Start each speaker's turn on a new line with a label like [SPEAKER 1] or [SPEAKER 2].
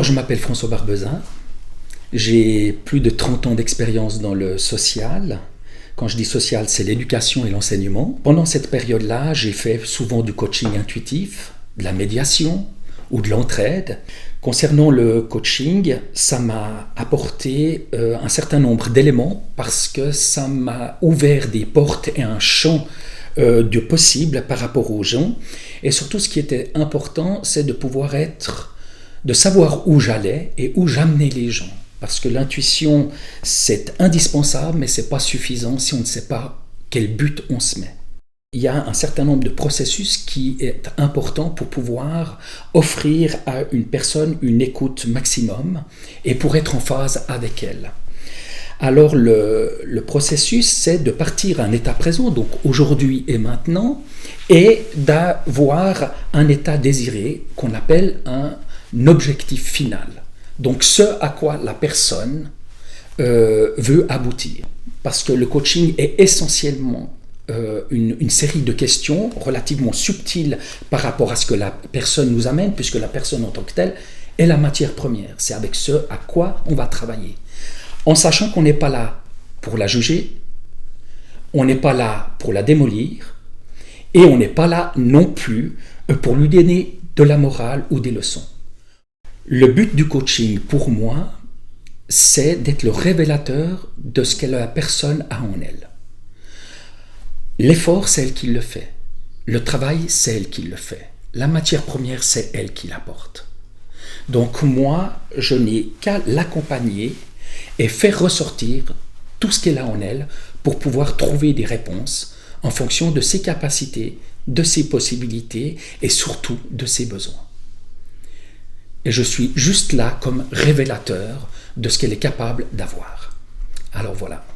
[SPEAKER 1] Je m'appelle François Barbezin, j'ai plus de 30 ans d'expérience dans le social. Quand je dis social, c'est l'éducation et l'enseignement. Pendant cette période-là, j'ai fait souvent du coaching intuitif, de la médiation ou de l'entraide. Concernant le coaching, ça m'a apporté un certain nombre d'éléments parce que ça m'a ouvert des portes et un champ de possible par rapport aux gens. Et surtout, ce qui était important, c'est de savoir où j'allais et où j'amenais les gens. Parce que l'intuition, c'est indispensable, mais ce n'est pas suffisant si on ne sait pas quel but on se met. Il y a un certain nombre de processus qui est important pour pouvoir offrir à une personne une écoute maximum et pour être en phase avec elle. Alors le processus, c'est de partir à un état présent, donc aujourd'hui et maintenant, et d'avoir un état désiré qu'on appelle un objectif final. Donc ce à quoi la personne veut aboutir. Parce que le coaching est essentiellement une série de questions relativement subtiles par rapport à ce que la personne nous amène, puisque la personne en tant que telle est la matière première. C'est avec ce à quoi on va travailler. En sachant qu'on n'est pas là pour la juger, on n'est pas là pour la démolir, et on n'est pas là non plus pour lui donner de la morale ou des leçons. Le but du coaching, pour moi, c'est d'être le révélateur de ce que la personne a en elle. L'effort, c'est elle qui le fait. Le travail, c'est elle qui le fait. La matière première, c'est elle qui l'apporte. Donc moi, je n'ai qu'à l'accompagner et faire ressortir tout ce qu'elle a en elle pour pouvoir trouver des réponses en fonction de ses capacités, de ses possibilités et surtout de ses besoins. Et je suis juste là comme révélateur de ce qu'elle est capable d'avoir. Alors voilà.